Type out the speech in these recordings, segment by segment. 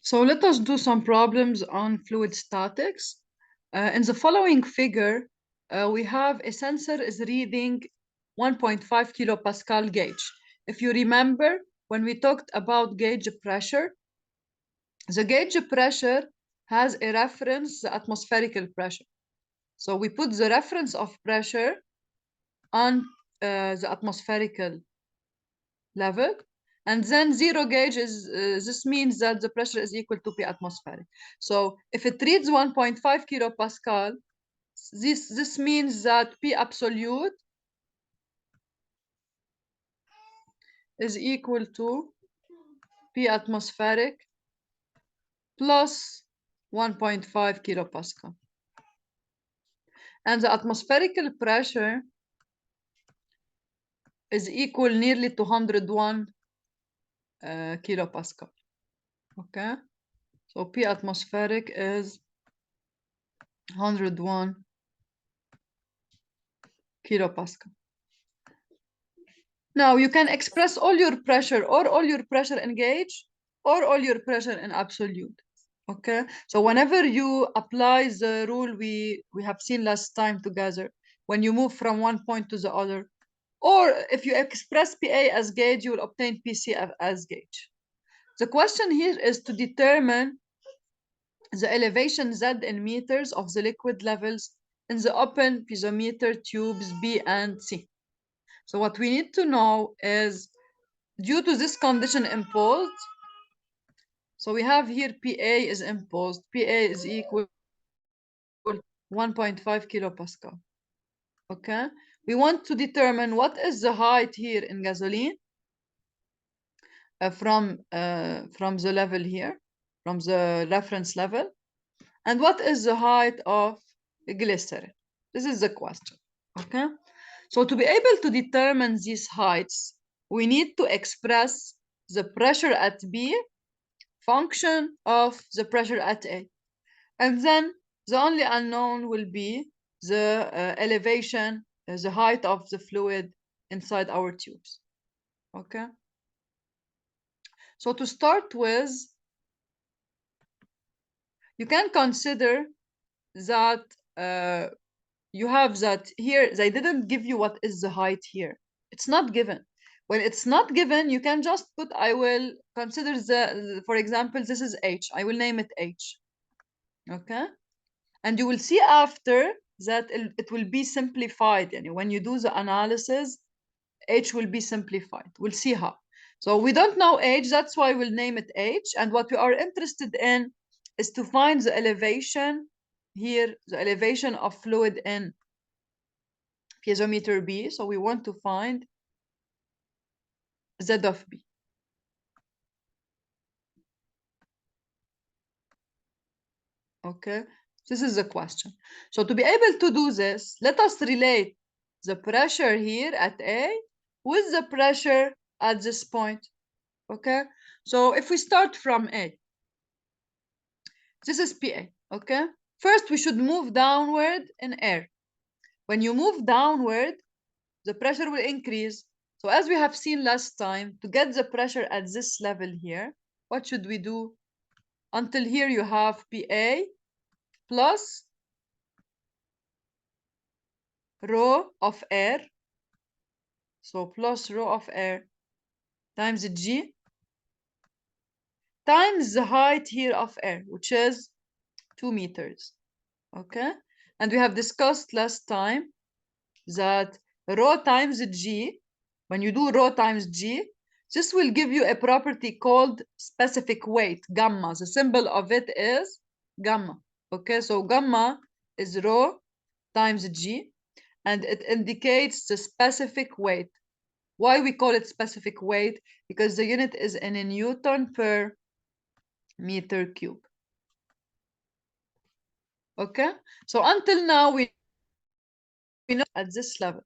So let us do some problems on fluid statics. In the following figure, we have a sensor is reading 1.5 kilopascal gauge. If you remember, when we talked about gauge pressure, the gauge pressure has a reference, the atmospheric pressure. So we put the reference of pressure on the atmospheric level, and then zero gauge is, this means that the pressure is equal to P atmospheric. So if it reads 1.5 kilopascal, this means that P absolute is equal to P atmospheric plus 1.5 kilopascal. And the atmospheric pressure is equal nearly to 101 kilopascal. Okay, so P atmospheric is 101 kilopascal. Now you can express all your pressure or all your pressure in gauge or all your pressure in absolute. Okay, so whenever you apply the rule we have seen last time together, when you move from one point to the other, or if you express PA as gauge, you will obtain PC as gauge. The question here is to determine the elevation Z in meters of the liquid levels in the open piezometer tubes B and C. So what we need to know is, due to this condition imposed, so we have here PA is imposed. PA is equal to 1.5 kilopascal. Okay, we want to determine what is the height here in gasoline from the level here, from the reference level, and what is the height of glycerin. This is the question. Okay, so to be able to determine these heights, we need to express the pressure at B function of the pressure at A. And then the only unknown will be the elevation, the height of the fluid inside our tubes. Okay. So to start with, you can consider that you have that here, they didn't give you what is the height here. It's not given. When it's not given, you can just put, I will consider for example, this is H. I will name it H. Okay. And you will see after that it will be simplified. And when you do the analysis, H will be simplified. We'll see how. So we don't know H, that's why we'll name it H. And what we are interested in is to find the elevation here, the elevation of fluid in piezometer B. So we want to find Z of B. Okay, this is the question. So to be able to do this, let us relate the pressure here at A with the pressure at this point. Okay, so if we start from A, this is PA. Okay, first we should move downward in air. When you move downward, the pressure will increase. So as we have seen last time, to get the pressure at this level here, what should we do? Until here you have PA plus rho of air, so plus rho of air times G times the height here of air, which is 2 meters. Okay, and we have discussed last time that rho times G, when you do rho times G, this will give you a property called specific weight, gamma. The symbol of it is gamma. Okay, so gamma is rho times G, and it indicates the specific weight. Why we call it specific weight? Because the unit is in a Newton per meter cube. Okay, so until now we know at this level.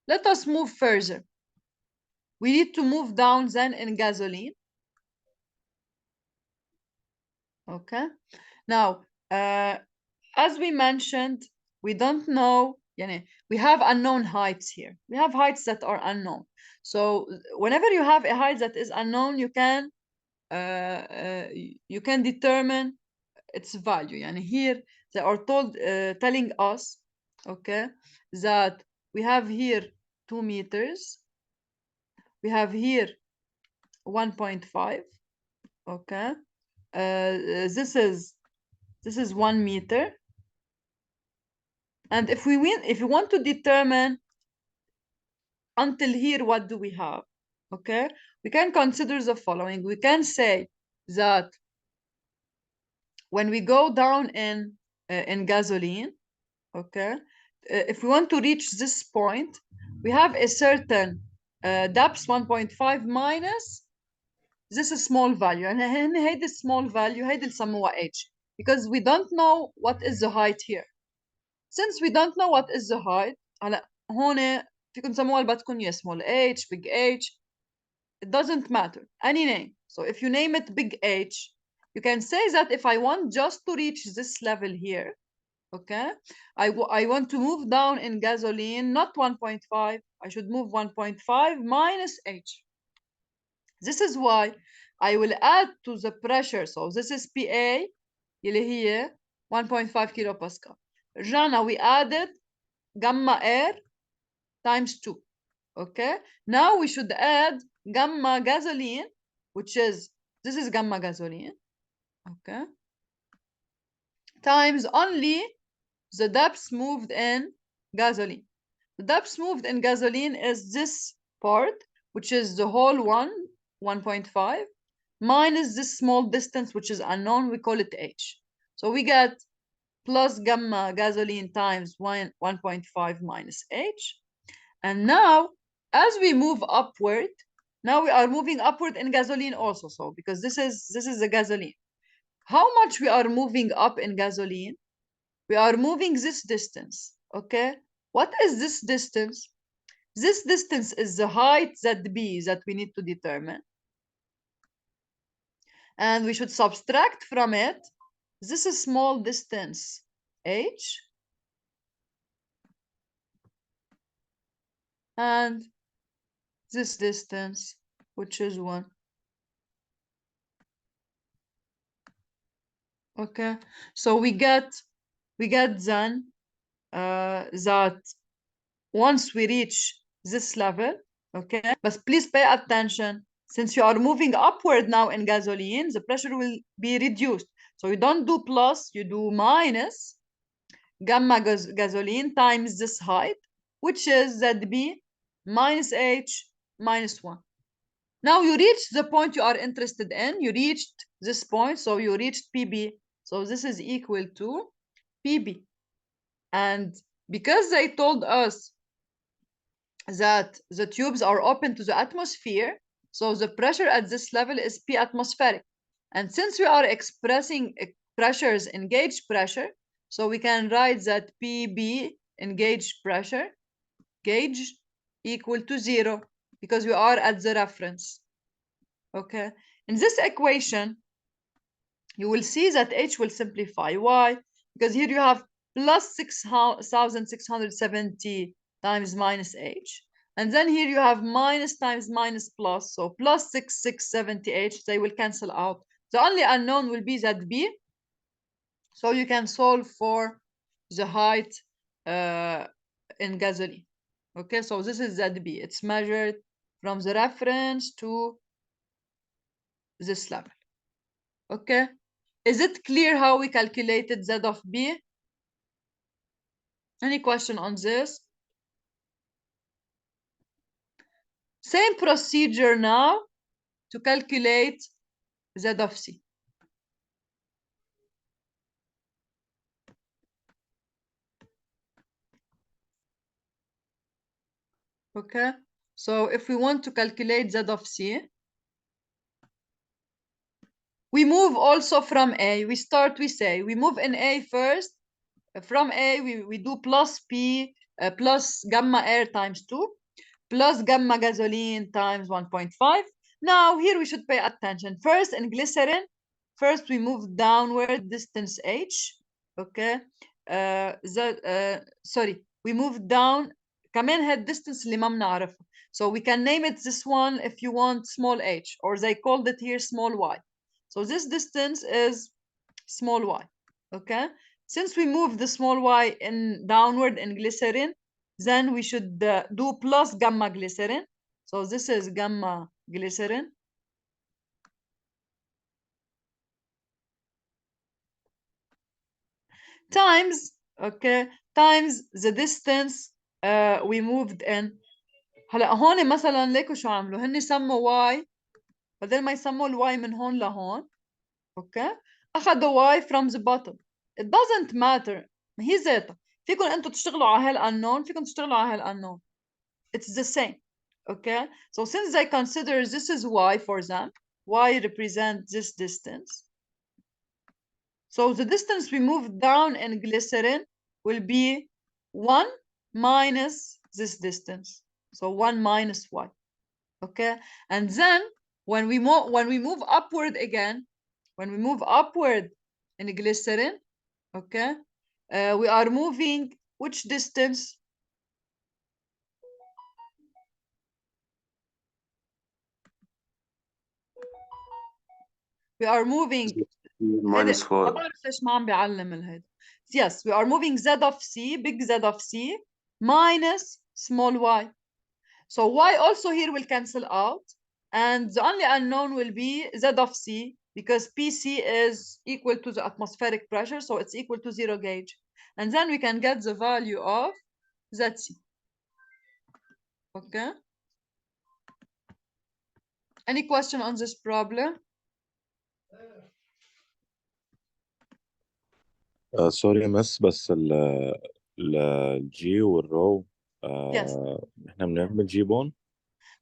Let us move further. We need to move down then in gasoline. Okay, now as we mentioned, we don't know, we have unknown heights here. We have heights that are unknown. So whenever you have a height that is unknown, you can you can determine its value. And here they are telling us, okay, that we have here 2 meters, we have here 1.5, okay, this is 1 meter, and if we want to determine until here, what do we have? Okay, we can consider the following. We can say that when we go down in gasoline, okay, if we want to reach this point, we have a certain depth 1.5 minus this is small value, and هيدي small value هيدي نسموها h, because we don't know what is the height here. Since we don't know what is the height, هلا هون فيكم تسموها اللي بدكم اياه small h, big H, it doesn't matter, any name. So if you name it big H, you can say that if I want just to reach this level here, okay, I want to move down in gasoline, not 1.5, I should move 1.5 minus H. This is why I will add to the pressure. So this is PA اللي هي 1.5 kilopascal. رجعنا we added gamma air times 2. Okay, now we should add gamma gasoline, which is this is gamma gasoline, okay, times only the depth moved in gasoline. The depth moved in gasoline is this part, which is the whole 1.5, minus this small distance, which is unknown, we call it h. So we get plus gamma gasoline times 1.5 minus h. And now, as we move upward, now we are moving upward in gasoline also. So because this is the gasoline. How much we are moving up in gasoline? We are moving this distance, okay? What is this distance? This distance is the height ZB that we need to determine. And we should subtract from it this is small distance h, and this distance, which is 1. Okay, so we get then that once we reach this level, okay, but please pay attention, since you are moving upward now in gasoline, the pressure will be reduced. So you don't do plus, you do minus gamma gasoline times this height, which is ZB minus H minus 1. Now you reach the point you are interested in. You reached this point, so you reached PB. So this is equal to PB. And because they told us that the tubes are open to the atmosphere, so the pressure at this level is P atmospheric. And since we are expressing pressures in gauge pressure, so we can write that PB in gauge pressure, gauge equal to 0, because we are at the reference. Okay, in this equation, you will see that H will simplify. Why? Because here you have plus 6,670 times minus H. And then here you have minus times minus plus. So plus 6,670H, they will cancel out. The only unknown will be that B. So you can solve for the height in gasoline. Okay, so this is ZB. It's measured from the reference to this level. Okay, is it clear how we calculated Z of B? Any question on this? Same procedure now to calculate Z of C. Okay, so if we want to calculate Z of C, we move also from A. We move in A first. From A, we do plus P plus gamma air times 2 plus gamma gasoline times 1.5. Now here we should pay attention. First in glycerin, first we move downward distance H. Okay, sorry, we move down كمان هاد distance اللي ما بنعرفها. So we can name it this one if you want small h, or they called it here small y. So this distance is small y. Okay, since we move the small y in downward in glycerin, then we should do plus gamma glycerin. So this is gamma glycerin times, okay, times the distance we moved in. هلا هون مثلا ليكوا شو عملوا؟ هن سموا y بدل ما يسموا الواي من هون لهون، اوكي، اخذوا y from the bottom. It doesn't matter، هي ذاتها. فيكم انتم تشتغلوا على هالunknown، فيكم تشتغلوا على هالunknown. It's the same. Okay, so since I consider this is y for them, y represents this distance. So the distance we move down in glycerin will be 1 minus this distance. So 1 minus y. Okay, and then when we move upward again, when we move upward in glycerin, okay, we are moving which distance? We are moving minus 4. ما بعرف ليش ما عم بيعلم الهيدا. Yes, we are moving z of c, big Z of c, minus small y. So y also here will cancel out, and the only unknown will be z of c, because Pc is equal to the atmospheric pressure, so it's equal to 0 gauge. And then we can get the value of Zc. Okay? Any question on this problem? سوري بس الجي والرو Yes. احنا بنعمل جيبون.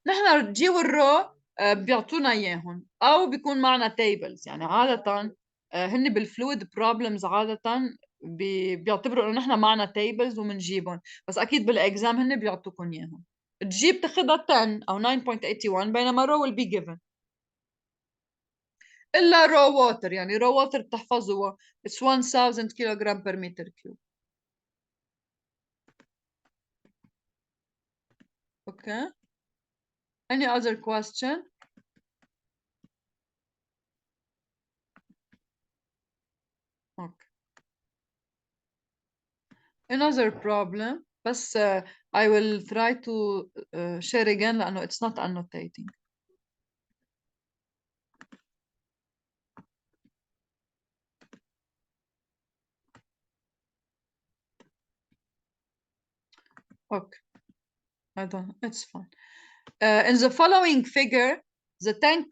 نحن الجي والرو بيعطونا اياهم، او بيكون معنا تيبلز. يعني عاده هن بالفلويد بروبلمز عاده بيعتبروا انه نحن معنا تيبلز وبنجيبهم، بس اكيد بالاكزام هن بيعطوكم اياهم. الجي بتاخذها 10 او 9.81، بينما رو will be given. الا رو ووتر، يعني رو ووتر بتحفظوها it's 1000 كيلوغرام per meter cube. Okay, any other question? Okay, another problem, بس I will try to share again لأنه it's not annotating. Okay, I don't, it's fine. In the following figure, the tank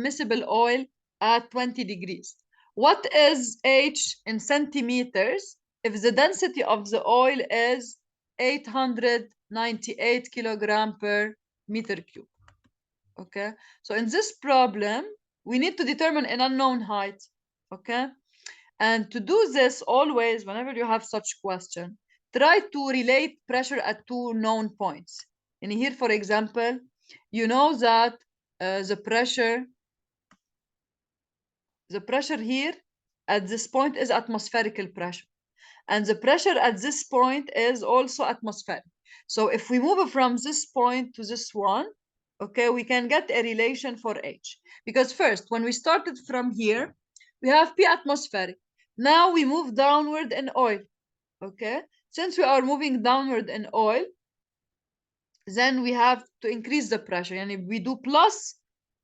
miscible oil at 20 degrees. What is H in centimeters if the density of the oil is 898 kilogram per meter cube? Okay, so in this problem, we need to determine an unknown height. Okay, and to do this, always, whenever you have such question, try to relate pressure at two known points. And here, for example, you know that the pressure here at this point is atmospherical pressure, and the pressure at this point is also atmospheric. So if we move from this point to this one, okay, we can get a relation for H. Because first, when we started from here, we have P atmospheric. Now we move downward in oil, okay? Since we are moving downward in oil, then we have to increase the pressure. And we do plus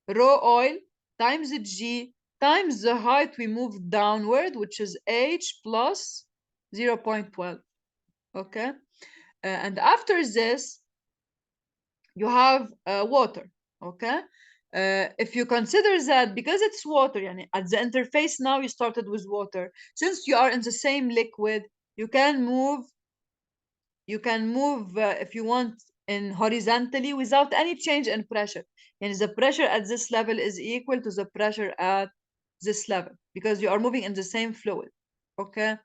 rho oil times G times the height we move downward, which is H plus 0.12, okay? And after this, you have water, okay? If you consider that because it's water, yani at the interface now you started with water, since you are in the same liquid, you can move if you want in horizontally without any change in pressure. And the pressure at this level is equal to the pressure at this level because you are moving in the same fluid, okay?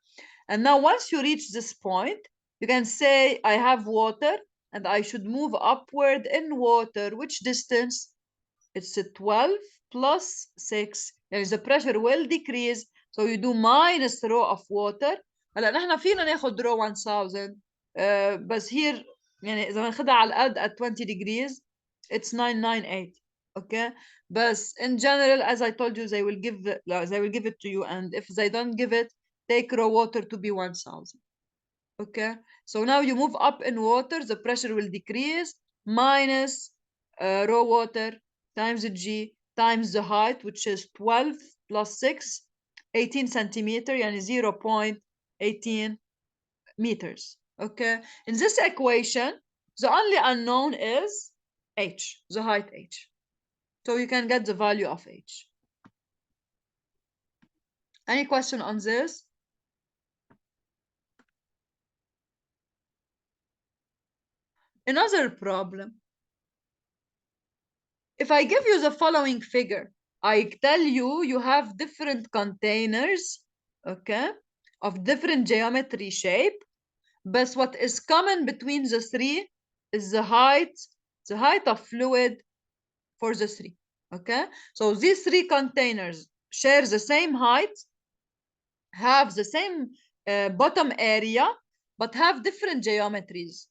And now once you reach this point, you can say I have water and I should move upward in water. Which distance? It's a 12 plus 6. يعني the pressure will decrease. So you do minus rho of water. هلا نحن فينا ناخذ rho 1000 بس here يعني إذا بناخدها على القد at 20 degrees it's 998. Okay, but in general, as I told you, they will give it to you, and if they don't give it, take raw water to be 1000. Okay, so now you move up in water, the pressure will decrease, minus raw water times G times the height, which is 12 plus 6, 18 centimeter, yani 0.18 meters. Okay, in this equation, the only unknown is H, the height H. So you can get the value of H. Any question on this? Another problem. If I give you the following figure, I tell you you have different containers, okay, of different geometry shape, but what is common between the three is the height of fluid for the three, okay? So these three containers share the same height, have the same bottom area, but have different geometries,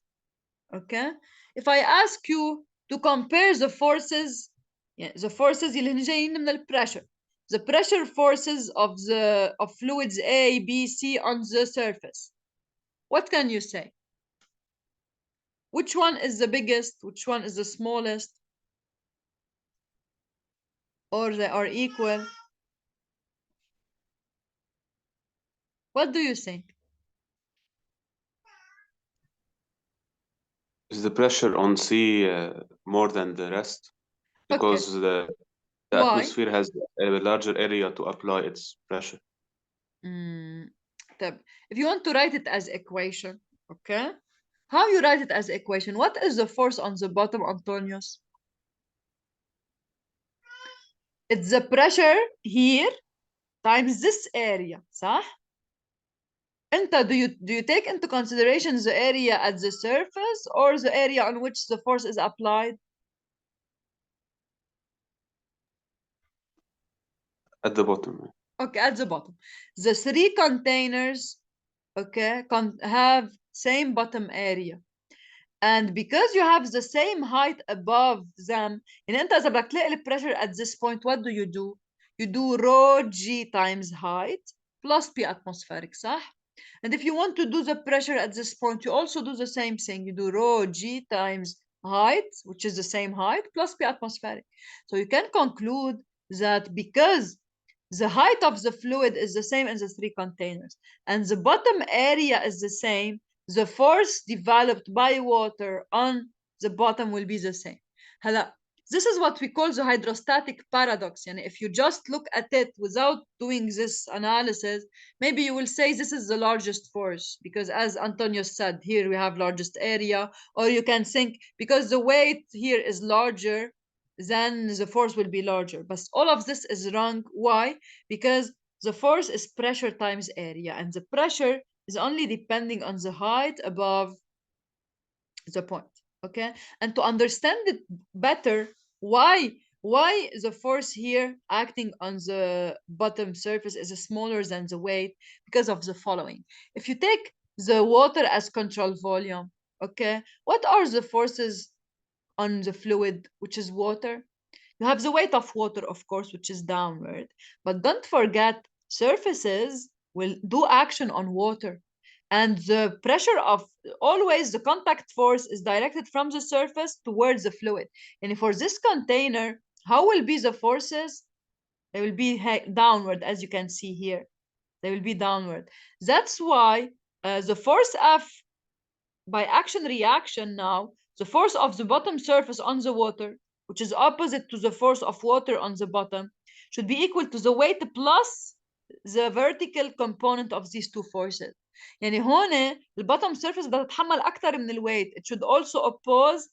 okay? If I ask you to compare the forces, the forces اللي هن جايين من البريشر, the pressure forces of fluids A, B, C on the surface, what can you say? Which one is the biggest? Which one is the smallest? Or they are equal? What do you think? Is the pressure on C more than the rest? Because Okay. the Why? atmosphere has a larger area to apply its pressure. If you want to write it as equation, okay? How you write it as equation? What is the force on the bottom, Antonius? It's the pressure here times this area, صح? Do you take into consideration the area at the surface or the area on which the force is applied? At the bottom. Okay, at the bottom. The three containers, okay, have same bottom area. And because you have the same height above them, يعني انت اذا بدك تلاقي pressure at this point, what do? You do rho g times height plus P atmospheric, صح? And if you want to do the pressure at this point, you also do the same thing. You do rho g times height, which is the same height, plus P atmospheric. So you can conclude that because the height of the fluid is the same in the three containers, and the bottom area is the same, the force developed by water on the bottom will be the same. هلا, this is what we call the hydrostatic paradox. And if you just look at it without doing this analysis, maybe you will say this is the largest force because, as Antonio said, here we have largest area, or you can think because the weight here is larger, then the force will be larger. But all of this is wrong. Why? Because the force is pressure times area, and the pressure is only depending on the height above the point. Okay, and to understand it better, why the force here acting on the bottom surface is smaller than the weight, because of the following. If you take the water as control volume, okay, what are the forces on the fluid, which is water? You have the weight of water, of course, which is downward, but don't forget surfaces will do action on water, and the pressure of always the contact force is directed from the surface towards the fluid. And for this container, how will be the forces? They will be downward, as you can see here. They will be downward. That's why the force F by action reaction now, the force of the bottom surface on the water, which is opposite to the force of water on the bottom, should be equal to the weight plus the vertical component of these two forces. يعني هون البottom surface بدها تتحمل أكثر من الويت. It should also oppose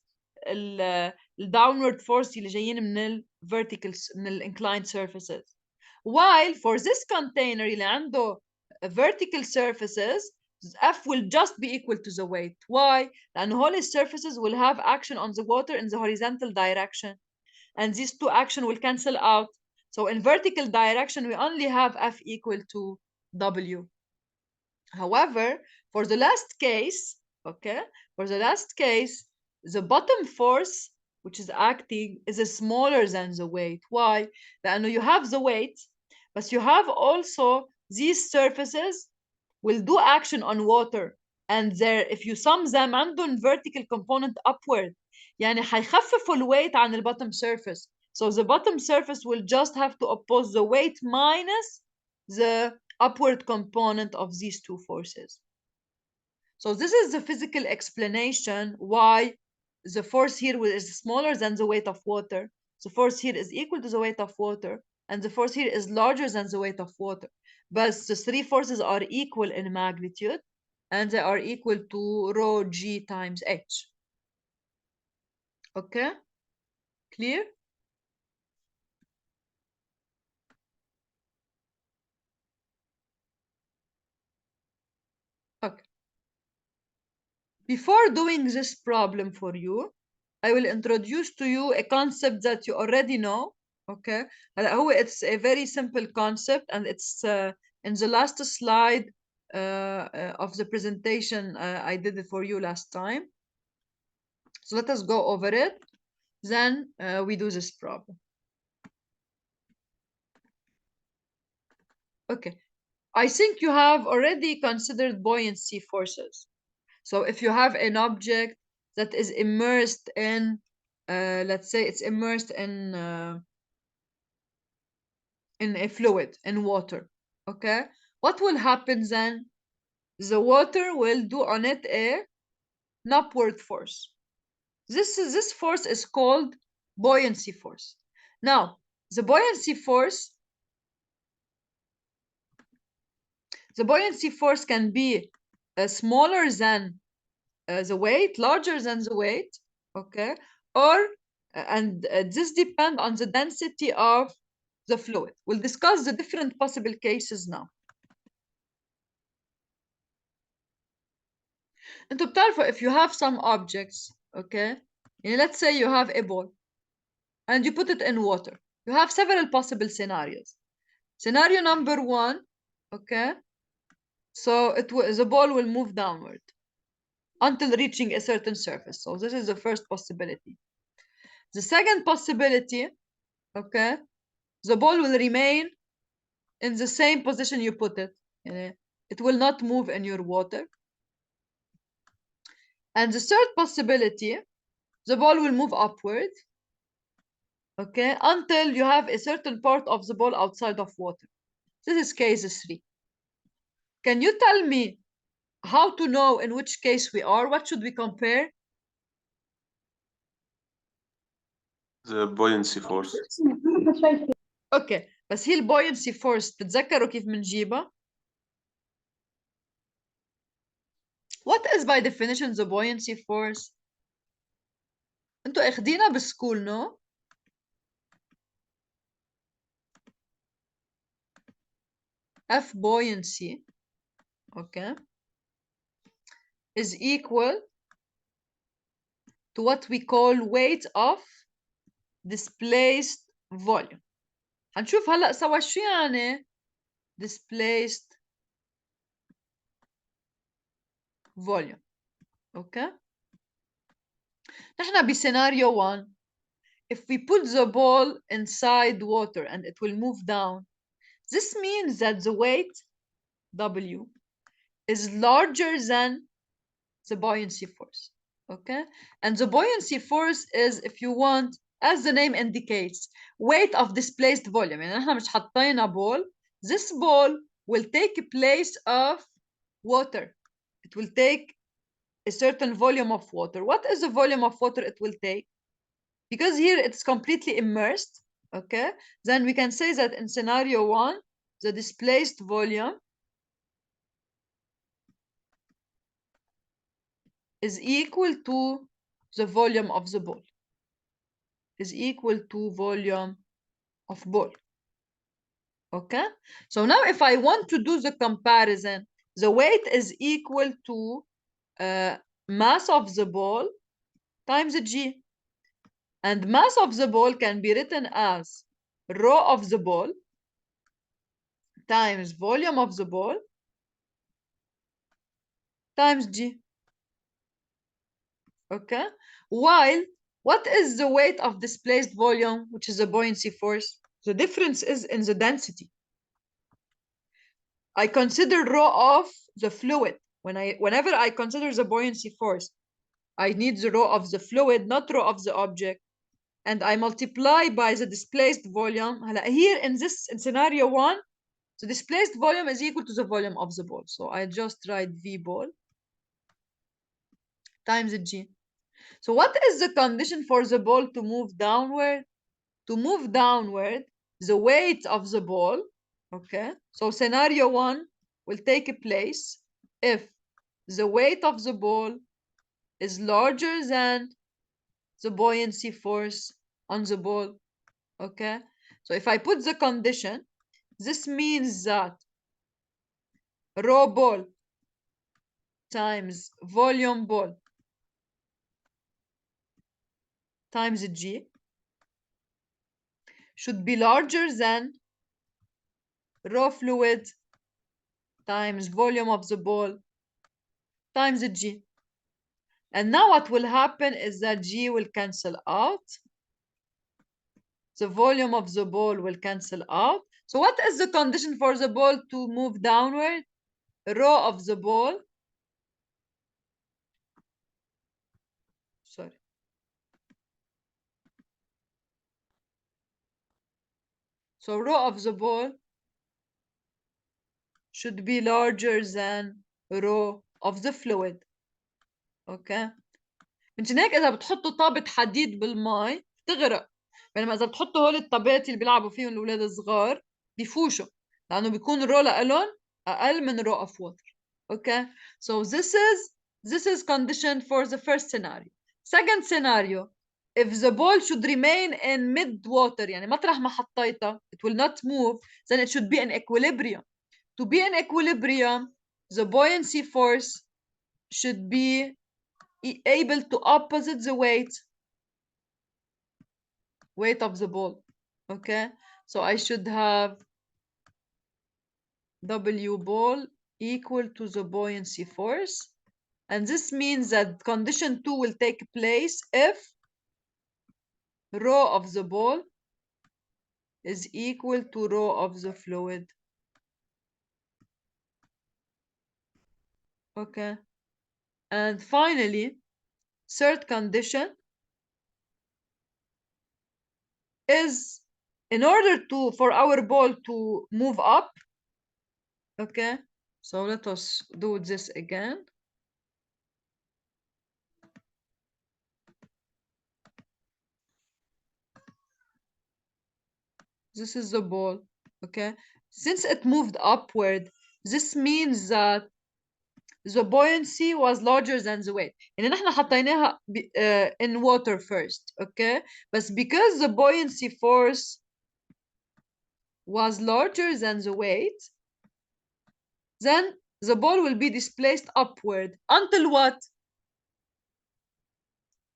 ال downward force اللي جايين من ال vertical من ال inclined surfaces. While for this container اللي عنده vertical surfaces, F will just be equal to the weight. Why? لأن all his surfaces will have action on the water in the horizontal direction, and these two action will cancel out. So in vertical direction, we only have F equal to W. However, for the last case, Okay, for the last case, the bottom force which is acting is smaller than the weight. Why? لأنه you have the weight, but you have also these surfaces will do action on water, and there if you sum them عندهم vertical component upward. يعني هيخففوا الويت عن the bottom surface. So the bottom surface will just have to oppose the weight minus the upward component of these two forces. So this is the physical explanation why the force here is smaller than the weight of water. The force here is equal to the weight of water, and the force here is larger than the weight of water. But the three forces are equal in magnitude, and they are equal to rho g times h. Okay? Clear? Okay. Before doing this problem for you, I will introduce to you a concept that you already know. Okay, it's a very simple concept, and it's in the last slide of the presentation I did it for you last time. So let us go over it, then we do this problem. Okay, I think you have already considered buoyancy forces. So if you have an object that is immersed in, let's say it's immersed in a fluid, in water, okay? What will happen then? The water will do on it an upward force. This force is called buoyancy force. Now, the buoyancy force can be smaller than the weight, larger than the weight, okay? Or, and this depends on the density of the fluid. We'll discuss the different possible cases now. انتوا بتعرفوا if you have some objects, okay? يعني let's say you have a ball and you put it in water. You have several possible scenarios. Scenario number one, okay? So the ball will move downward until reaching a certain surface. So this is the first possibility. The second possibility, okay? The ball will remain in the same position you put it. It will not move in your water. And the third possibility, the ball will move upward, okay, until you have a certain part of the ball outside of water. This is case 3. Can you tell me how to know in which case we are? What should we compare? The buoyancy force. اوكي بس هي البوينسي فورس تتذكروا كيف بنجيبها؟ What is by definition the buoyancy force? انتوا اخدينها بالسكول نو؟ F buoyancy, okay, is equal to what we call weight of displaced volume. هنشوف هلا سوا شو يعني displaced volume. Okay. نحن بسيناريو 1, if we put the ball inside water and it will move down, this means that the weight W is larger than the buoyancy force. Okay, and the buoyancy force is, if you want, as the name indicates, weight of displaced volume. يعني نحن مش حطينا ball. This ball will take place of water. It will take a certain volume of water. What is the volume of water it will take? Because here it's completely immersed, okay? Then we can say that in scenario 1, the displaced volume is equal to the volume of the ball. Is equal to volume of ball. Okay? So now if I want to do the comparison, the weight is equal to mass of the ball times G. And mass of the ball can be written as rho of the ball times volume of the ball times G. Okay, while what is the weight of displaced volume, which is a buoyancy force? The difference is in the density. I consider rho of the fluid. Whenever I consider the buoyancy force, I need the rho of the fluid, not rho of the object. And I multiply by the displaced volume. Here in scenario 1, the displaced volume is equal to the volume of the ball. So I just write V ball times G. So what is the condition for the ball to move downward? To move downward, the weight of the ball, okay? So scenario 1 will take place if the weight of the ball is larger than the buoyancy force on the ball, okay? So if I put the condition, this means that rho ball times volume ball times G should be larger than rho fluid times volume of the ball times G. And now what will happen is that G will cancel out. The volume of the ball will cancel out. So what is the condition for the ball to move downward? Rho of the ball. Sorry. So rho of the ball should be larger than rho of the fluid. اوكي من هيك اذا بتحطوا طابة حديد بالماء بتغرق، بينما اذا بتحطوا هول الطابات اللي بيلعبوا فيهم الاولاد الصغار بيفوشوا لانه بيكون الرو لهم اقل من رو of water. Okay, so this is condition for the first scenario. Second scenario, if the ball should remain in mid water, يعني مطرح ما حطيتها it will not move, then it should be in equilibrium. To be in equilibrium, the buoyancy force should be able to opposite the weight of the ball. Okay, so I should have W ball equal to the buoyancy force, and this means that condition 2 will take place if rho of the ball is equal to rho of the fluid. Okay, and finally, third condition is in order for our ball to move up. Okay, so let us do this again. This is the ball. Okay, since it moved upward, this means that the buoyancy was larger than the weight. يعني نحن حطيناها in water first. Okay, but because the buoyancy force was larger than the weight, then the ball will be displaced upward until what?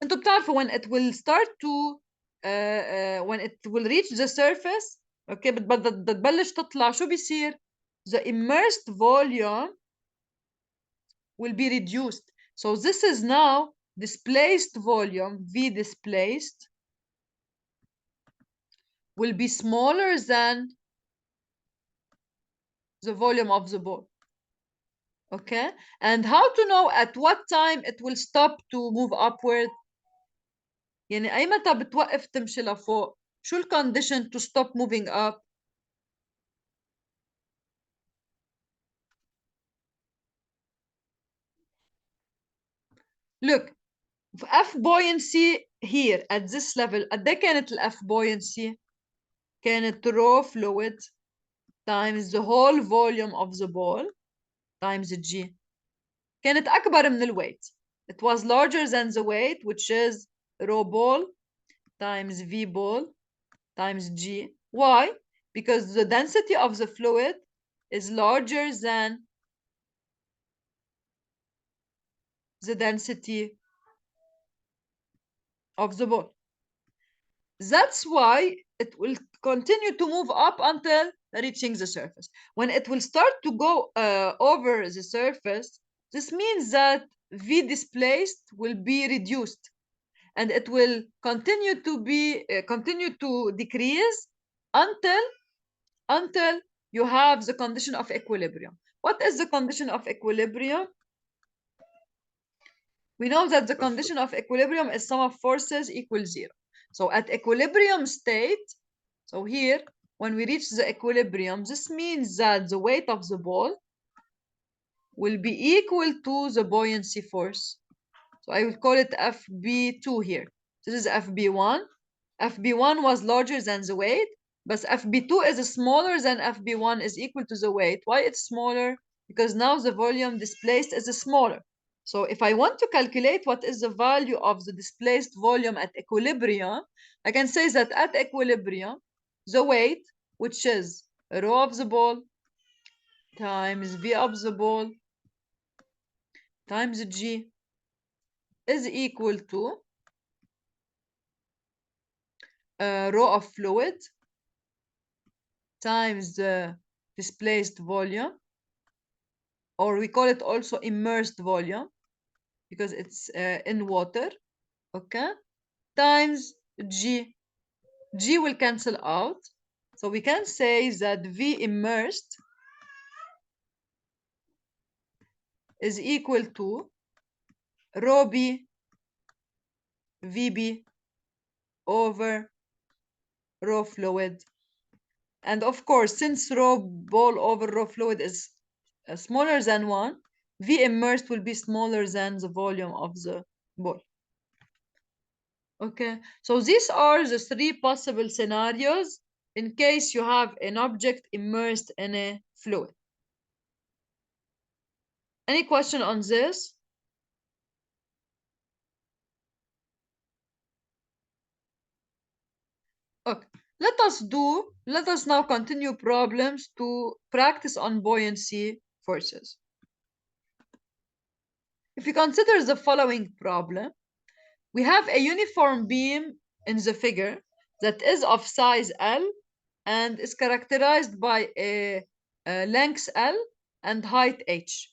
انتوا بتعرفوا when it will start to when it will reach the surface. Okay, بدها تبلش تطلع شو بيصير؟ The immersed volume will be reduced. So this is now displaced volume, V displaced, will be smaller than the volume of the ball. Okay, and how to know at what time it will stop to move upward؟ يعني أي متى بتوقف تمشي لفوق؟ شو الcondition to stop moving up؟ Look, F buoyancy here at this level قد ايه كانت ال F buoyancy؟ كانت rho fluid times the whole volume of the ball times G. كانت أكبر من الويت. It was larger than the weight, which is rho ball times V ball times G. Why? Because the density of the fluid is larger than the density of the ball. That's why it will continue to move up until reaching the surface. When it will start to go over the surface, this means that V displaced will be reduced, and it will continue to decrease until you have the condition of equilibrium. What is the condition of equilibrium? We know that the condition of equilibrium is sum of forces equals 0. So at equilibrium state, so here, when we reach the equilibrium, this means that the weight of the ball will be equal to the buoyancy force. So I will call it FB2 here. This is FB1. FB1 was larger than the weight, but FB2 is smaller than FB1 is equal to the weight. Why it's smaller? Because now the volume displaced is smaller. So if I want to calculate what is the value of the displaced volume at equilibrium, I can say that at equilibrium, the weight, which is rho of the ball times V of the ball times G, is equal to rho of fluid times the displaced volume, or we call it also immersed volume because it's in water, okay, times G. G will cancel out. So we can say that V immersed is equal to rho B VB over rho fluid. And of course, since rho ball over rho fluid is smaller than 1, V immersed will be smaller than the volume of the ball. Okay, so these are the 3 possible scenarios in case you have an object immersed in a fluid. Any question on this? Okay, let us now continue problems to practice on buoyancy forces. If you consider the following problem, we have a uniform beam in the figure that is of size L and is characterized by a length L and height H.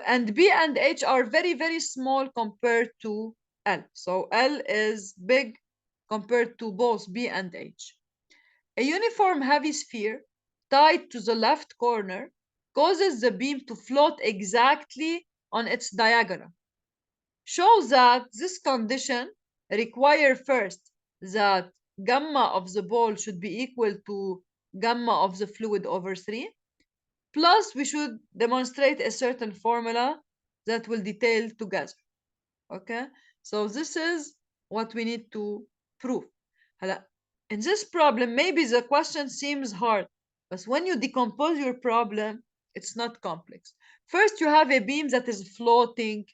And B and H are very, very small compared to L. So L is big compared to both B and H. A uniform heavy sphere tied to the left corner causes the beam to float exactly on its diagonal. Shows that this condition requires first that gamma of the ball should be equal to gamma of the fluid over 3. Plus, we should demonstrate a certain formula that will detail together. Okay, so this is what we need to prove. In this problem, maybe the question seems hard, but when you decompose your problem, it's not complex. First, you have a beam that is floating.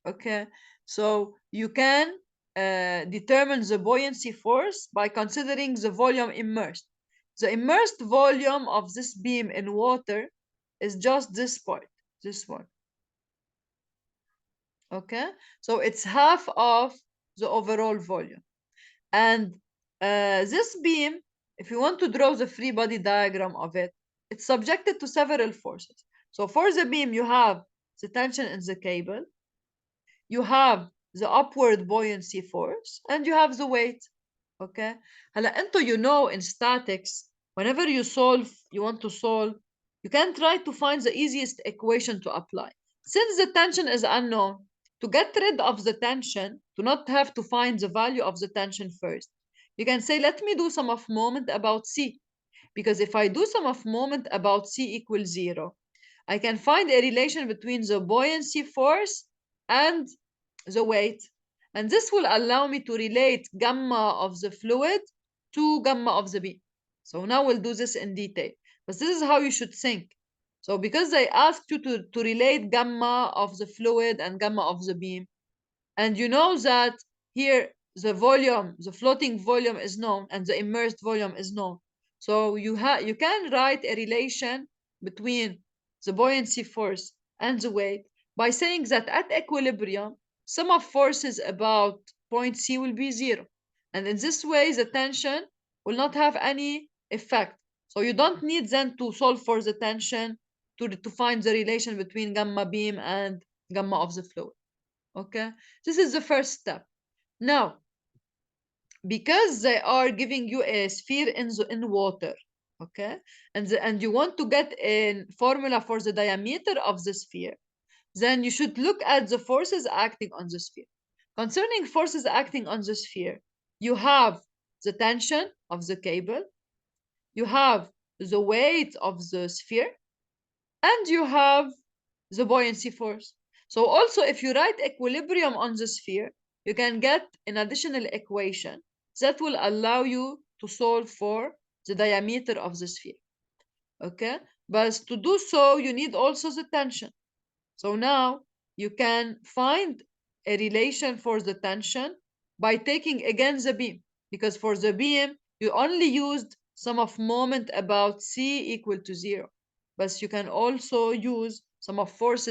Okay, so you can determine the buoyancy force by considering the volume immersed. The immersed volume of this beam in water is just this part, this one. Okay, so it's half of the overall volume. And this beam, if you want to draw the free body diagram of it, it's subjected to several forces. So for the beam, you have the tension in the cable, you have the upward buoyancy force, and you have the weight. Okay, هلا انتو in statics, whenever you want to solve, you can try to find the easiest equation to apply. Since the tension is unknown, to get rid of the tension, to not have to find the value of the tension first, you can say, let me do sum of moment about C. Because if I do sum of moment about C equals 0, I can find a relation between the buoyancy force and the weight. And this will allow me to relate gamma of the fluid to gamma of the beam. So now we'll do this in detail. But this is how you should think. So because I asked you to relate gamma of the fluid and gamma of the beam, and you know that here the volume, the floating volume is known and the immersed volume is known. So you can write a relation between the buoyancy force and the weight by saying that at equilibrium, sum of forces about point C will be 0. And in this way, the tension will not have any effect. So you don't need then to solve for the tension to find the relation between gamma beam and gamma of the fluid. Okay, this is the first step. Now, because they are giving you a sphere in water, okay, and you want to get a formula for the diameter of the sphere, then you should look at the forces acting on the sphere. Concerning forces acting on the sphere, you have the tension of the cable, you have the weight of the sphere, and you have the buoyancy force. So also, if you write equilibrium on the sphere, you can get an additional equation that will allow you to solve for the diameter of the sphere. Okay, but to do so, you need also the tension. So now you can find a relation for the tension by taking again the beam, because for the beam, you only used sum of moment about C equal to 0. But you can also use sum of forces